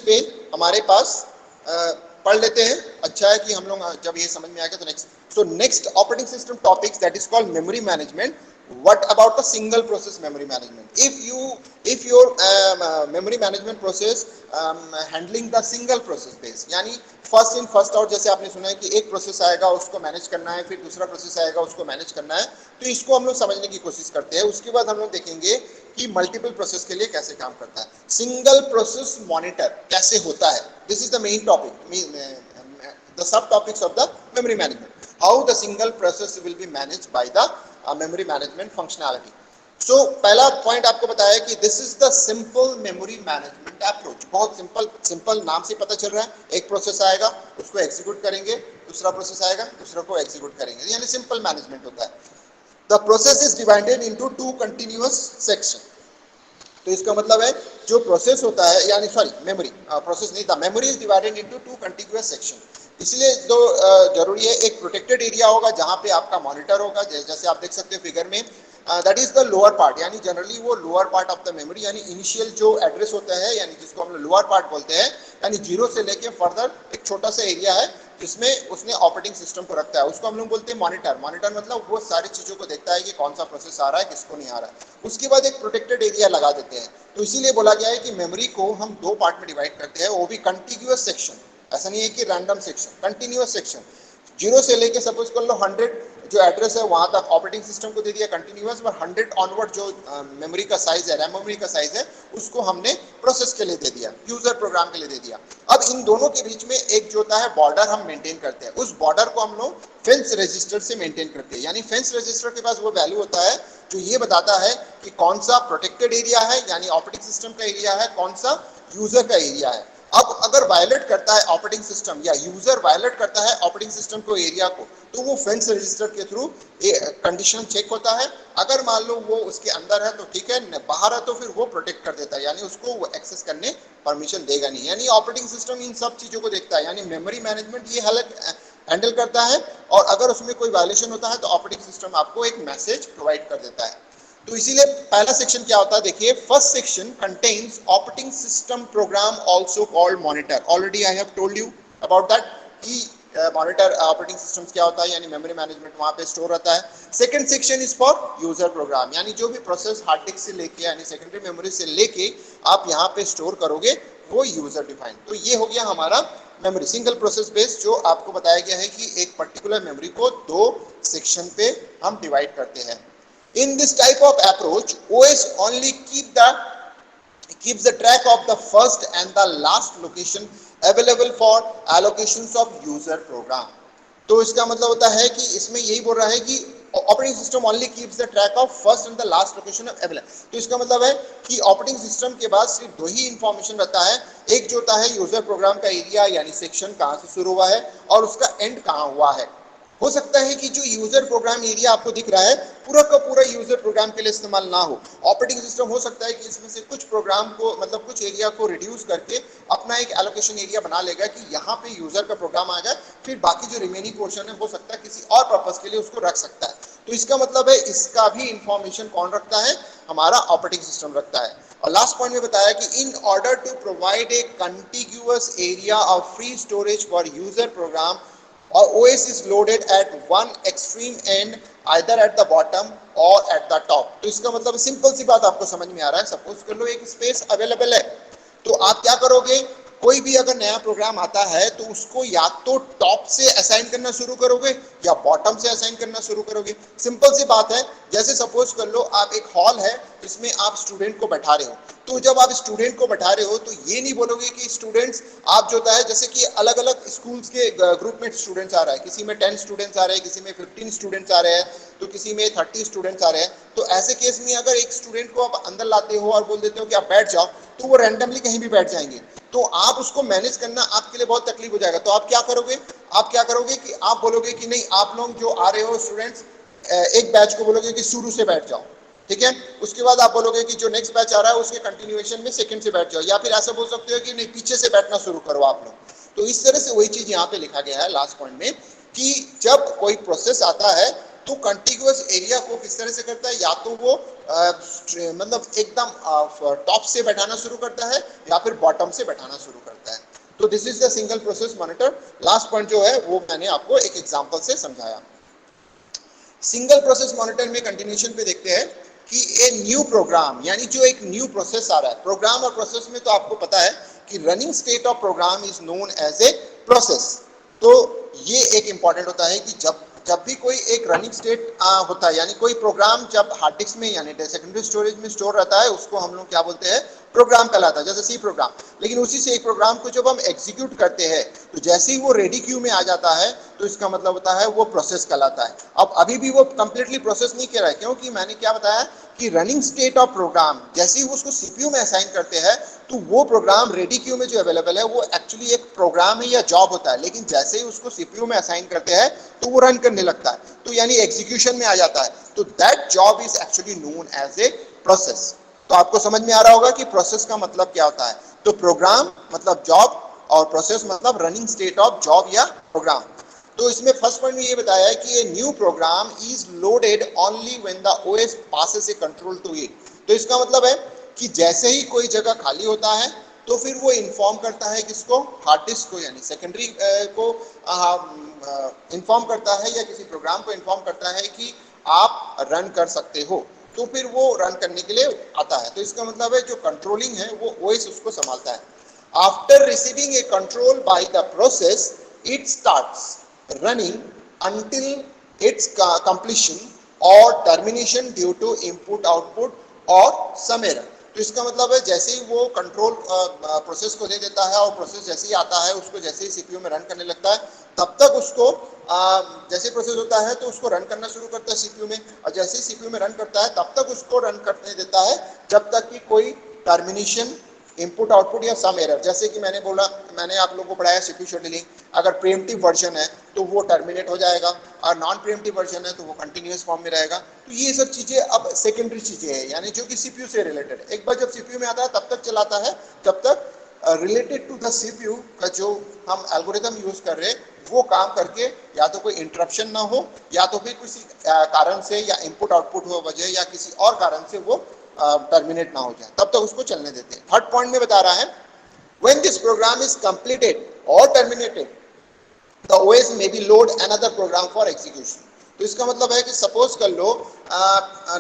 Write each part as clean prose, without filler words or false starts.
पे हमारे पास पढ़ लेते हैं। अच्छा है कि हम लोग जब ये समझ में आएगा तो next operating system topics that is called memory management. What about the single process memory management? If your memory management process handling the single process base, यानी फर्स्ट इन फर्स्ट आउट, जैसे आपने सुना है कि एक प्रोसेस आएगा उसको manage करना है, फिर दूसरा प्रोसेस आएगा उसको मैनेज करना है, तो इसको हम लोग समझने की कोशिश करते हैं. उसके बाद हम लोग देखेंगे कि मल्टीपल प्रोसेस के लिए कैसे काम करता है. सिंगल प्रोसेस मॉनिटर कैसे होता है, this is the main topic, the subtopics of the memory management. How the single process will be managed by the memory management functionality. So पहला पॉइंट आपको बताया कि this is the simple memory management approach. बहुत simple नाम से पता चल रहा है. एक प्रोसेस आएगा उसको एग्जीक्यूट करेंगे, दूसरा प्रोसेस आएगा दूसरा को एग्जीक्यूट करेंगे, यानी सिंपल मैनेजमेंट होता है. The process is divided into two continuous section. तो इसका मतलब है जो प्रोसेस होता है, यानी सॉरी मेमोरी प्रोसेस नहीं था, memory is divided into two continuous section. इसलिए तो जरूरी है एक प्रोटेक्टेड एरिया होगा जहां पे आपका मॉनिटर होगा, जैसे आप देख सकते हो फिगर में. That is the lower part, यानी जनरली वो lower part of the memory, यानी इनिशियल जो एड्रेस होता है, यानी जिसको हम लोअर पार्ट बोलते हैं, यानी जीरो से लेके फर्दर एक छोटा सा एरिया है जिसमें उसने ऑपरेटिंग सिस्टम को रखता है, उसको हम लोग बोलते हैं मॉनिटर. मॉनिटर मतलब वो सारी चीजों को देखता है कि कौन सा प्रोसेस आ रहा है किसको नहीं आ रहा है. उसके बाद एक प्रोटेक्टेड एरिया लगा देते हैं. तो इसीलिए बोला गया है कि मेमोरी को हम दो पार्ट में डिवाइड करते हैं, वो भी कंटिन्यूअस सेक्शन. ऐसा नहीं है कि random section, continuous section. Zero से लेके सपोज कर लो 100 जो एड्रेस है वहां तक ऑपरेटिंग सिस्टम को दे दिया कंटिन्यूअस, और 100 ऑनवर्ड जो मेमोरी का साइज है, रैम मेमोरी का साइज है, उसको हमने प्रोसेस के लिए दे दिया, यूजर प्रोग्राम के लिए दे दिया. अब इन दोनों के बीच में एक जो होता है बॉर्डर हम मेंटेन करते हैं. उस बॉर्डर को हम लोग फेंस रजिस्टर से मेंटेन करते हैं. यानी फेंस रजिस्टर के पास वो वैल्यू होता है जो ये बताता है कि कौन सा प्रोटेक्टेड एरिया है, यानी ऑपरेटिंग सिस्टम का एरिया है, कौन सा यूजर का एरिया है. अब अगर वायलेट करता है ऑपरेटिंग सिस्टम या यूजर वायलेट करता है ऑपरेटिंग सिस्टम को एरिया को, तो वो फेंस रजिस्टर के थ्रू कंडीशन चेक होता है. अगर मान लो वो उसके अंदर है तो ठीक है, बाहर है तो फिर वो प्रोटेक्ट कर देता है, यानी उसको वो एक्सेस करने परमिशन देगा नहीं. यानी ऑपरेटिंग सिस्टम इन सब चीजों को देखता है, यानी मेमोरी मैनेजमेंट ये हैंडल करता है. और अगर उसमें कोई वायलेशन होता है तो ऑपरेटिंग सिस्टम आपको एक मैसेज प्रोवाइड कर देता है. तो इसीलिए पहला सेक्शन क्या होता है, देखिए first section contains operating system program also called monitor. Already I have told you about that कि मॉनिटर ऑपरेटिंग सिस्टम्स क्या होता है, यानी मेमोरी मैनेजमेंट वहां पे स्टोर रहता है. Second section is for user programme, यानी जो भी प्रोसेस हार्ड डिस्क से लेके यानी सेकेंडरी मेमोरी से लेके आप यहाँ पे स्टोर करोगे वो यूजर डिफाइंड. तो ये हो गया हमारा मेमोरी सिंगल प्रोसेस बेस, जो आपको बताया गया है कि एक पर्टिकुलर मेमोरी को दो सेक्शन पे हम डिवाइड करते हैं. In this type of approach, OS only keeps the track of the first and the last location available for allocations of user program. तो इसका मतलब होता है कि इसमें यही बोल रहा है कि operating system only keeps the track of first and the last location of available. तो इसका मतलब है कि ऑपरेटिंग सिस्टम के पास सिर्फ दो ही इंफॉर्मेशन रहता है. एक जो होता है यूजर प्रोग्राम का एरिया, यानी सेक्शन कहां से शुरू हुआ है और उसका एंड कहां हुआ है. हो सकता है कि जो यूजर प्रोग्राम एरिया आपको दिख रहा है पूरा का पूरा यूजर प्रोग्राम के लिए इस्तेमाल ना हो. ऑपरेटिंग सिस्टम हो सकता है कि इसमें से कुछ प्रोग्राम को मतलब कुछ एरिया को रिड्यूस करके अपना एक एलोकेशन एरिया बना लेगा कि यहाँ पे यूजर का प्रोग्राम आ जाए, फिर बाकी जो रिमेनिंग पोर्शन है हो सकता है किसी और पर्पस के लिए उसको रख सकता है. तो इसका मतलब है इसका भी इंफॉर्मेशन कौन रखता है, हमारा ऑपरेटिंग सिस्टम रखता है. और लास्ट पॉइंट में बताया कि in order to provide a contiguous area of free storage for user program, or OS is loaded at one extreme end either at the bottom or at the top. तो इसका मतलब simple सी बात आपको समझ में आ रहा है. सपोज कर लो एक स्पेस अवेलेबल है, तो आप क्या करोगे, कोई भी अगर नया प्रोग्राम आता है तो उसको या तो टॉप से असाइन करना शुरू करोगे या बॉटम से असाइन करना शुरू करोगे. सिंपल सी बात है. जैसे सपोज कर लो आप एक हॉल है जिसमें आप स्टूडेंट को बैठा रहे हो, तो जब आप स्टूडेंट को बैठा रहे हो तो ये नहीं बोलोगे कि स्टूडेंट्स आप जो होता है जैसे कि अलग अलग स्कूल्स के ग्रुप में स्टूडेंट्स आ रहा है, किसी में 10 स्टूडेंट्स आ रहे हैं, किसी में 15 स्टूडेंट्स आ रहे हैं, तो किसी में 30 स्टूडेंट्स आ रहे हैं. तो ऐसे केस में अगर एक स्टूडेंट को आप अंदर लाते हो और बोल देते हो कि आप बैठ जाओ, तो वो रैंडमली कहीं भी बैठ जाएंगे. तो आप उसको मैनेज करना आपके लिए बहुत तकलीफ हो जाएगा. तो आप क्या करोगे कि आप बोलोगे कि नहीं, आप लोग जो आ रहे हो स्टूडेंट्स एक बैच को बोलोगे कि शुरू से बैठ जाओ, ठीक है. उसके बाद आप बोलोगे कि जो नेक्स्ट बैच आ रहा है उसके कंटिन्यूएशन में सेकंड से बैठ जाओ, या फिर ऐसा बोल सकते हो कि नहीं पीछे से बैठना शुरू करो आप लोग. तो इस तरह से वही चीज यहाँ पे लिखा गया है लास्ट पॉइंट में कि जब कोई प्रोसेस आता है तो कंटिग्यूअस एरिया को किस तरह से करता है, या तो वो मतलब एकदम टॉप से बैठाना शुरू करता है या फिर बॉटम से बैठाना शुरू करता है। तो this is the single process monitor. Last point जो है वो मैंने आपको एक एग्जांपल से समझाया। सिंगल प्रोसेस मॉनिटर में कंटिन्यूएशन पे देखते हैं कि ए न्यू प्रोग्राम, यानी जो एक न्यू प्रोसेस आ रहा है, प्रोग्राम और प्रोसेस में तो आपको पता है कि running state of program is known as a process. तो ये एक इंपॉर्टेंट होता है कि जब जब भी कोई एक रनिंग स्टेट होता है, यानी कोई प्रोग्राम जब हार्ड डिस्क में यानी सेकेंडरी स्टोरेज में स्टोर रहता है, उसको हम लोग क्या बोलते हैं, प्रोग्राम कहलाता है, जैसे सी प्रोग्राम। लेकिन उसी से एक प्रोग्राम को जब हम एग्जीक्यूट करते हैं तो जैसे ही वो रेडी क्यू में आ जाता है तो इसका मतलब होता है वो प्रोसेस कहलाता है। अब अभी भी वो कंप्लीटली प्रोसेस नहीं किया है, क्योंकि मैंने क्या बताया कि रनिंग स्टेट ऑफ प्रोग्राम जैसे ही उसको सीपीयू में असाइन करते हैं तो वो प्रोग्राम रेडी क्यू में जो अवेलेबल है वो एक्चुअली एक प्रोग्राम है या जॉब होता है, लेकिन जैसे ही उसको सीपीयू में असाइन करते हैं तो वो रन करने लगता है, तो यानी एग्जीक्यूशन में आ जाता है। तो that job is actually known as a process. तो आपको समझ में आ रहा होगा कि प्रोसेस का मतलब क्या होता है। तो प्रोग्राम मतलब जॉब और प्रोसेस मतलब रनिंग स्टेट ऑफ जॉब या प्रोग्राम। तो इसमें फर्स्ट पॉइंट में ये बताया है कि ये new program is loaded only when the OS passes a control to it. तो इसका मतलब है कि जैसे ही कोई जगह खाली होता है तो फिर वो इन्फॉर्म करता है किसको, हार्ड डिस्क को, यानी सेकेंडरी को इन्फॉर्म करता है या किसी प्रोग्राम को इन्फॉर्म करता है कि आप रन कर सकते हो, तो फिर वो रन करने के लिए आता है। तो इसका मतलब है जो कंट्रोलिंग है वो ओएस उसको संभालता है। After receiving A control by the process it starts running until its completion or termination due to input output or some error। तो इसका मतलब है जैसे ही वो कंट्रोल प्रोसेस को दे देता है और प्रोसेस जैसे ही आता है उसको जैसे ही सीपीयू में रन करने लगता है तब तक उसको जैसे प्रोसेस होता है तो उसको रन करना शुरू करता है सीपीयू में, और जैसे ही सीपीयू में रन करता है तब तक उसको रन करने देता है जब तक कि कोई टर्मिनेशन, इनपुट आउटपुट या सम एरर, जैसे कि मैंने बोला, मैंने आप लोगों को पढ़ाया सीपीयू शेड्यूलिंग, अगर प्रीएम्प्टिव वर्जन है तो वो टर्मिनेट हो जाएगा और नॉन प्रीएम्प्टिव वर्जन है तो वो कंटिन्यूअस फॉर्म में रहेगा। तो ये सब चीजें अब सेकेंडरी चीजें हैं, यानी जो कि सीपीयू से रिलेटेड है। एक बार जब सीपीयू में आता है तब तक चलाता है जब तक रिलेटेड टू द सीपीयू का जो हम एल्गोरिथम यूज कर रहे हैं वो काम करके या तो कोई इंटरप्शन ना हो या तो फिर किसी कारण से या इनपुट आउटपुट हो वजह या किसी और कारण से वो टर्मिनेट ना हो जाए, तब तक उसको चलने देते हैं। थर्ड पॉइंट में बता रहा है when this program is completed or terminated the OS may be load another program for execution। तो इसका मतलब है कि सपोज कर लो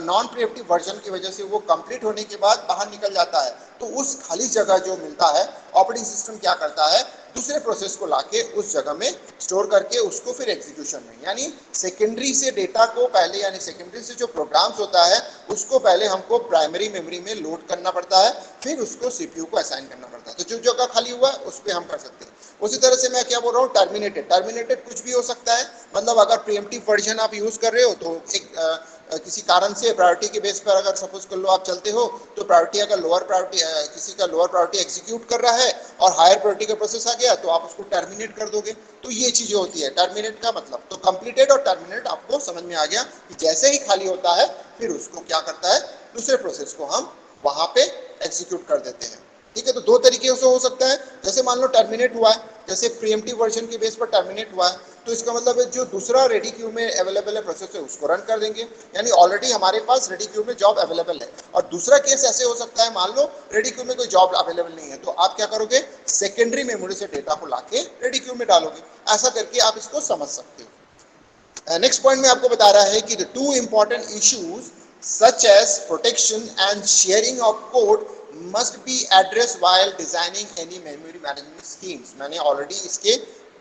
नॉन प्रीएम्प्टिव वर्जन की वजह से वो कंप्लीट होने के बाद बाहर निकल जाता है, तो उस खाली जगह जो मिलता है ऑपरेटिंग सिस्टम क्या करता है, दूसरे प्रोसेस को लाके उस जगह में स्टोर करके उसको फिर एग्जीक्यूशन में, यानी सेकेंडरी से डेटा को पहले, यानी सेकेंडरी से जो प्रोग्राम्स होता है उसको पहले हमको प्राइमरी मेमोरी में लोड करना पड़ता है, फिर उसको सीपीयू को असाइन करना पड़ता है। तो जो जगह खाली हुआ है उस पर हम कर सकते हैं। उसी तरह से मैं क्या बोल रहा हूँ, टर्मिनेटेड, टर्मिनेटेड कुछ भी हो सकता है, मतलब अगर प्रीएम्प्टिव वर्जन आप यूज कर रहे हो तो एक किसी कारण से प्रायोरिटी के बेस पर अगर सपोज कर लो आप चलते हो तो प्रायोरिटी अगर लोअर प्रायोरिटी किसी का लोअर प्रायोरिटी एग्जीक्यूट कर रहा है और हायर प्रायोरिटी का प्रोसेस आ गया तो आप उसको टर्मिनेट कर दोगे। तो ये चीजें होती है टर्मिनेट का मतलब। तो कंप्लीटेड और टर्मिनेट आपको समझ में आ गया कि जैसे ही खाली होता है फिर उसको क्या करता है, दूसरे प्रोसेस को हम वहां पे एग्जीक्यूट कर देते हैं। ठीक है, तो दो तरीके से हो सकता है। जैसे मान लो टर्मिनेट हुआ है, जैसे प्रीएम्प्टिव वर्जन के बेस पर टर्मिनेट हुआ है, तो इसका मतलब है जो दूसरा रेडी क्यू में अवेलेबल है प्रोसेस है उसको रन कर देंगे, यानी ऑलरेडी हमारे पास रेडी क्यू में जॉब अवेलेबल है। और दूसरा केस ऐसे हो सकता है, मान लो रेडी क्यू में कोई जॉब अवेलेबल नहीं है, तो आप क्या करोगे, सेकेंडरी मेमोरी से डेटा को लाके रेडी क्यू में डालोगे। ऐसा करके आप इसको समझ सकते हो। नेक्स्ट पॉइंट में आपको बता रहा है कि the two important issues such as protection and sharing of code must be addressed while designing any memory management schemes। मैंने ऑलरेडी इसके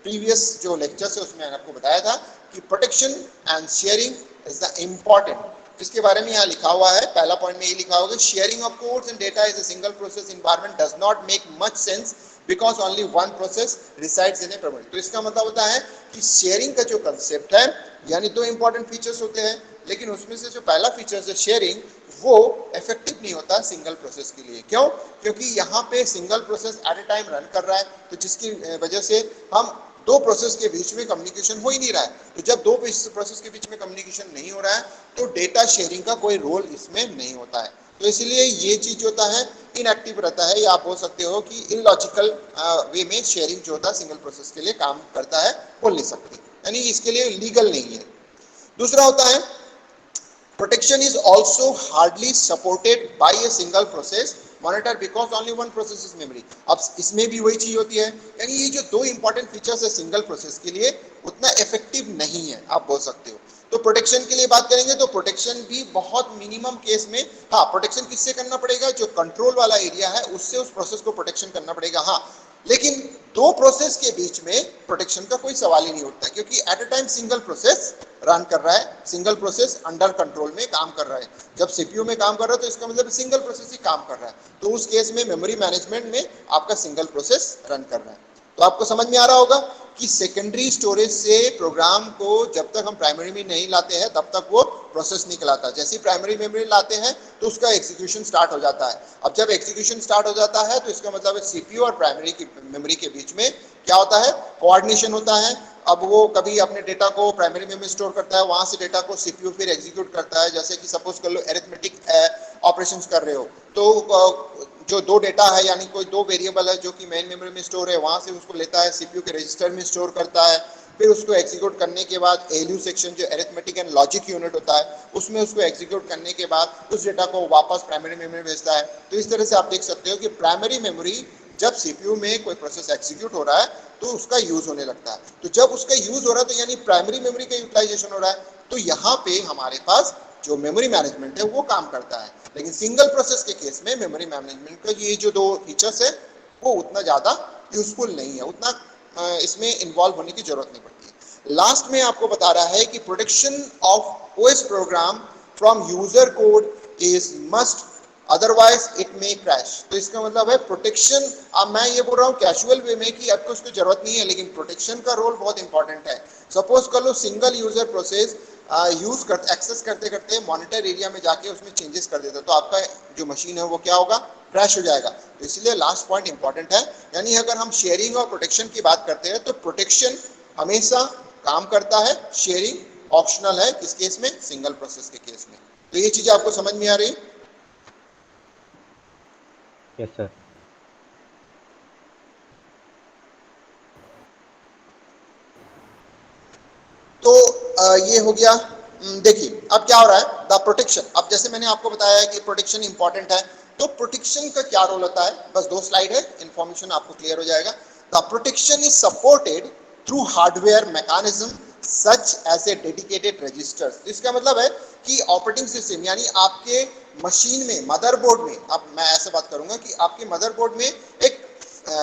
प्रीवियस जो लेक्चर्स है उसमें आपको बताया था कि protection and sharing is the important. इसके बारे में यहाँ लिखा हुआ है, पहला पॉइंट में ये लिखा होगा, sharing of codes and data is a single process environment does not make much sense because only one process resides in a memory. तो इसका मतलब होता है कि शेयरिंग का जो कंसेप्ट है, यानी दो इंपॉर्टेंट फीचर्स होते हैं, लेकिन उसमें से जो पहला फीचर है शेयरिंग, वो इफेक्टिव नहीं होता सिंगल प्रोसेस के लिए। क्यों? क्योंकि यहाँ पे single process at a time run कर रहा है, तो जिसकी वजह से हम दो प्रोसेस के बीच में कम्युनिकेशन हो ही नहीं रहा है। तो जब दो प्रोसेस के बीच में कम्युनिकेशन नहीं हो रहा है तो डेटा शेयरिंग का कोई रोल इसमें नहीं होता है। तो इसलिए ये चीज होता है इनएक्टिव रहता है, या आप बोल सकते हो कि इलॉजिकल वे में शेयरिंग जो होता है सिंगल प्रोसेस के लिए काम करता है, बोल नहीं सकते, यानी इसके लिए लीगल नहीं है। दूसरा होता है protection is also hardly supported by a single process monitor because only one process is memory. अब इसमें भी वही चीज होती है, यानी ये जो दो इंपॉर्टेंट फीचर्स है सिंगल प्रोसेस के लिए उतना इफेक्टिव नहीं है आप बोल सकते हो। तो प्रोटेक्शन के लिए बात करेंगे तो प्रोटेक्शन भी बहुत मिनिमम केस में, हाँ प्रोटेक्शन किससे करना पड़ेगा, जो कंट्रोल वाला एरिया है उससे उस प्रोसेस को प्रोटेक्शन करना पड़ेगा, हाँ लेकिन दो प्रोसेस के बीच में प्रोटेक्शन का कोई सवाल ही नहीं उठता क्योंकि eight a time single process run कर रहा है, सिंगल प्रोसेस अंडर कंट्रोल में काम कर रहा है। जब सीपीयू में काम कर रहा है तो इसका मतलब सिंगल प्रोसेस ही काम कर रहा है, तो उस केस में मेमोरी मैनेजमेंट में आपका सिंगल प्रोसेस रन कर रहा है। तो आपको समझ में आ रहा होगा कि सेकेंडरी स्टोरेज से प्रोग्राम को जब तक हम प्राइमरी में नहीं लाते हैं तब तक वो प्रोसेस नहीं कहलाता। जैसे ही प्राइमरी मेमोरी लाते हैं तो उसका एग्जीक्यूशन स्टार्ट हो जाता है। अब जब एग्जीक्यूशन स्टार्ट हो जाता है तो इसका मतलब सीपीयू और प्राइमरी की मेमोरी के बीच में क्या होता है, कोऑर्डिनेशन होता है। अब वो कभी अपने डेटा को प्राइमरी मेमोरी स्टोर करता है, वहां से डेटा को सीपीयू फिर एग्जीक्यूट करता है। जैसे कि सपोज कर लो अरिथमेटिक ऑपरेशंस कर रहे हो तो जो दो डेटा है यानी कोई दो वेरिएबल है जो कि मेन मेमोरी में स्टोर है, वहां से उसको लेता है सीपीयू के रजिस्टर में स्टोर करता है, फिर उसको एग्जीक्यूट करने के बाद एलयू सेक्शन जो अरिथमेटिक एंड लॉजिक यूनिट होता है उसमें उसको एग्जीक्यूट करने के बाद उस डेटा को वापस प्राइमरी मेमोरी भेजता है। तो इस तरह से आप देख सकते हो कि प्राइमरी मेमोरी जब सीपीयू में कोई प्रोसेस एग्जीक्यूट हो रहा है तो उसका यूज होने लगता है। तो जब उसका यूज हो रहा है तो यानी प्राइमरी मेमोरी का यूटिलाइजेशन हो रहा है, तो यहाँ पे हमारे पास जो मेमोरी मैनेजमेंट है वो काम करता है। लेकिन सिंगल प्रोसेस के केस में मेमोरी मैनेजमेंट का ये जो दो फीचर्स है वो उतना ज्यादा यूजफुल नहीं है, उतना इसमें इन्वॉल्व होने की जरूरत नहीं पड़ती है। लास्ट में आपको बता रहा है कि protection of OS program from user code is must otherwise it may crash. तो इसका मतलब है प्रोटेक्शन, अब मैं ये बोल रहा हूँ कैजुअल वे में कि आपको उसकी जरूरत नहीं है, लेकिन प्रोटेक्शन का रोल बहुत इंपॉर्टेंट है। सपोज कर लो सिंगल यूजर प्रोसेस यूज कर एक्सेस करते करते मॉनिटर एरिया में जाके उसमें चेंजेस कर देता तो आपका जो मशीन है वो क्या होगा, क्रैश हो जाएगा। तो इसलिए लास्ट पॉइंट इंपॉर्टेंट है, यानी अगर हम शेयरिंग और प्रोटेक्शन की बात करते हैं तो प्रोटेक्शन हमेशा काम करता है, शेयरिंग ऑप्शनल है। किस केस में, सिंगल प्रोसेस के केस में। तो ये चीज आपको समझ में आ रही? Yes sir. तो ये हो गया। देखिए अब क्या हो रहा है, द प्रोटेक्शन। अब जैसे मैंने आपको बताया है कि प्रोटेक्शन इंपॉर्टेंट है, तो प्रोटेक्शन का क्या रोल होता है, बस 2 स्लाइड है, इंफॉर्मेशन आपको क्लियर हो जाएगा। The protection is supported through hardware mechanism such as a dedicated registers. इसका मतलब है कि ऑपरेटिंग सिस्टम यानी आपके मशीन में, मदरबोर्ड में, अब मैं ऐसे बात करूंगा कि आपके मदरबोर्ड में एक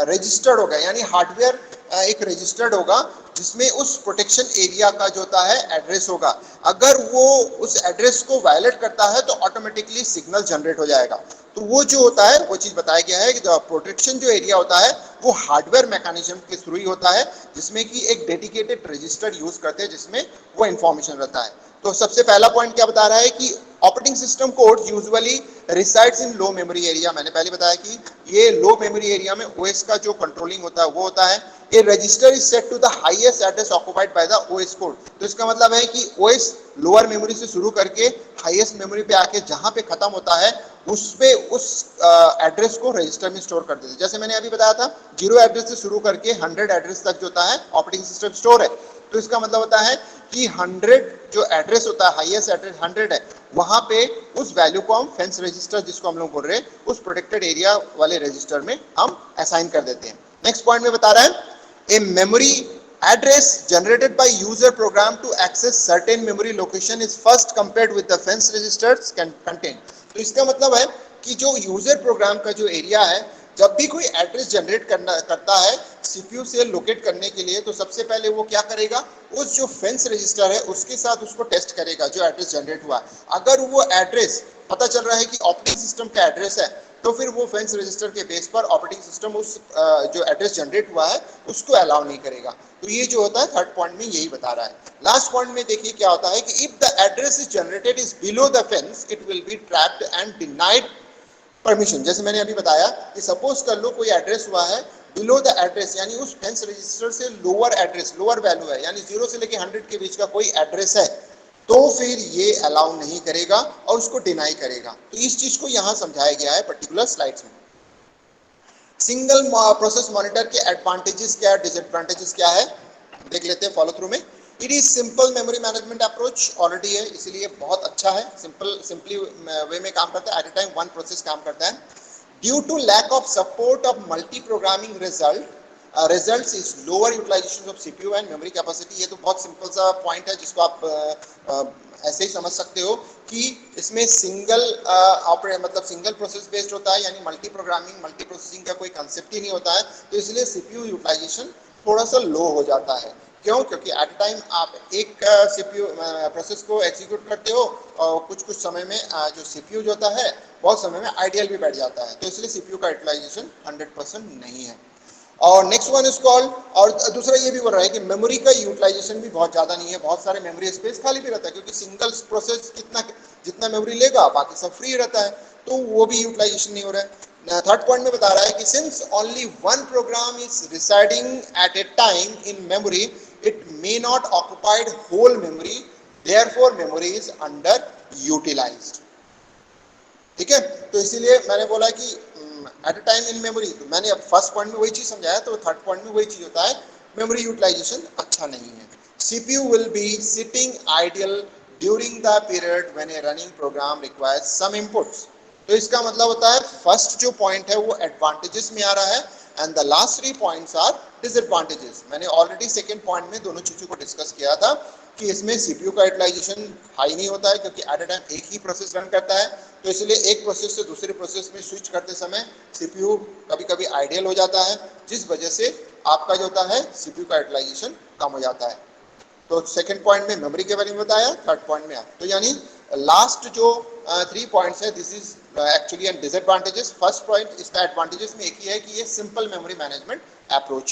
रजिस्टर्ड होगा, यानी हार्डवेयर एक रजिस्टर्ड होगा जिसमें उस प्रोटेक्शन एरिया का जो होता है एड्रेस होगा। अगर वो उस एड्रेस को वायलेट करता है तो ऑटोमेटिकली सिग्नल जनरेट हो जाएगा। तो वो जो होता है वो चीज बताया गया है कि प्रोटेक्शन जो एरिया होता है वो हार्डवेयर मैकेनिज्म के थ्रू ही होता है, जिसमें कि एक डेडिकेटेड रजिस्टर यूज करते हैं जिसमें वो इंफॉर्मेशन रहता है। तो सबसे पहला पॉइंट क्या बता रहा है कि operating system code usually resides in low memory area. मैंने पहले बताया कि ये लो मेमोरी एरिया में ओएस का जो कंट्रोलिंग होता है वो होता है। A register is set to the highest address occupied by the OS code. तो इसका मतलब है कि ओएस लोअर मेमोरी से शुरू करके हाईएस्ट मेमोरी पे आके जहां पे खत्म होता है उस पे उस एड्रेस को रजिस्टर में स्टोर कर देते हैं। जैसे मैंने अभी बताया था 0 एड्रेस से शुरू करके 100 एड्रेस तक जो होता है ऑपरेटिंग सिस्टम स्टोर है। तो इसका मतलब होता है कि 100 जो एड्रेस होता है, हाईएस्ट एड्रेस 100 है, वहां पे उस वैल्यू को हम फेंस रजिस्टर जिसको हम लोग बोल रहे हैं उस प्रोटेक्टेड एरिया वाले रजिस्टर में हम असाइन कर देते हैं। नेक्स्ट पॉइंट में बता रहा है a memory address generated by user program to access certain memory location is first compared with the fence registers can contain। तो इसका मतलब है कि जो यूजर प्रोग्राम का जो एरिया है, जब भी कोई एड्रेस जनरेट करता है सीपीयू से लोकेट करने के लिए, तो सबसे पहले वो क्या करेगा, उस जो फेंस रजिस्टर है उसके साथ उसको टेस्ट करेगा जो एड्रेस जनरेट हुआ। अगर वो एड्रेस पता चल रहा है कि ऑपरेटिंग सिस्टम का एड्रेस है तो फिर वो फेंस रजिस्टर के बेस पर ऑपरेटिंग सिस्टम उस जो एड्रेस जनरेट हुआ है उसको अलाउ नहीं करेगा। तो ये जो होता है थर्ड पॉइंट में यही बता रहा है। लास्ट पॉइंट में देखिए क्या होता है कि if the address is generated is below the fence it will be trapped and denied permission. जैसे मैंने अभी बताया कि सपोज कर लो कोई एड्रेस हुआ है बिलो द एड्रेस, यानी उस फेंस रजिस्टर से लोअर एड्रेस, लोअर वैल्यू है, यानी 0 से लेके 100 के बीच का कोई एड्रेस है, तो फिर ये अलाउ नहीं करेगा और उसको डिनाई करेगा। तो इस चीज को यहां समझाया गया है पर्टिकुलर स्लाइड्स में। सिंगल प्रोसेस मॉनिटर के एडवांटेजेस क्या है, डिसएडवांटेजेस क्या है, देख लेते हैं फॉलो थ्रू में। It is simple memory management approach already है, इसलिए बहुत अच्छा है, सिंपली वे में काम करता है, at a time one process काम करता है. Due to lack of support of multi programming results is lower utilisation of CPU and memory capacity. ये तो बहुत सिंपल सा पॉइंट है जिसको आप ऐसे ही समझ सकते हो कि इसमें सिंगल मतलब सिंगल प्रोसेस बेस्ड होता है, यानी मल्टी प्रोग्रामिंग मल्टी प्रोसेसिंग का कोई कंसेप्ट ही नहीं होता है, तो इसलिए सीपीयू यूटिलाइजेशन थोड़ा सा लो हो जाता है. क्यों? क्योंकि एट टाइम आप एक सीपीयू प्रोसेस को एग्जीक्यूट करते हो और कुछ समय में जो सीपीयू जो होता है बहुत समय में आइडियल भी बैठ जाता है, तो इसलिए सीपीयू का यूटिलाइजेशन 100% नहीं है. और नेक्स्ट वन इज कॉल्ड, और दूसरा ये भी बोल रहा है कि मेमोरी का यूटिलाइजेशन भी बहुत ज़्यादा नहीं है, बहुत सारे मेमोरी स्पेस खाली भी रहता है, क्योंकि सिंगल प्रोसेस जितना मेमोरी लेगा बाकी सब फ्री रहता है, तो वो भी यूटिलाइजेशन नहीं हो रहा है. थर्ड पॉइंट में बता रहा है कि since only one program is residing at a time in memory, it may not occupied whole memory, therefore memory is under utilised. ठीक है, तो इसीलिए मैंने बोला कि at a time in memory, तो मैंने अब फर्स्ट पॉइंट में वही चीज समझाया, तो थर्ड पॉइंट में वही चीज होता है, मेमोरी यूटिलाइजेशन अच्छा नहीं है. CPU will be sitting ideal during the period when a running program requires some inputs. तो इसका मतलब होता है फर्स्ट जो पॉइंट है वो एडवांटेजेस में आ रहा है, and the last 3 points are disadvantages. मैंने ऑलरेडी सेकंड पॉइंट में दोनों चीजों को डिस्कस किया था कि इसमें सीपीयू का यूटिलाइजेशन हाई नहीं होता है, क्योंकि एट अ टाइम एक ही प्रोसेस रन करता है, तो इसलिए एक प्रोसेस से दूसरे प्रोसेस में स्विच करते समय सीपीयू कभी कभी आइडियल हो जाता है, जिस वजह से आपका जो होता है सीपीयू का यूटिलाइजेशन कम हो जाता है. तो सेकंड पॉइंट में मेमोरी के बारे में बताया, थर्ड पॉइंट में तो यानी लास्ट जो 3 पॉइंट्स है, this is actually and disadvantages. First point इसका एडवांटेजेस में एक ही है कि ये सिंपल मेमोरी मैनेजमेंट अप्रोच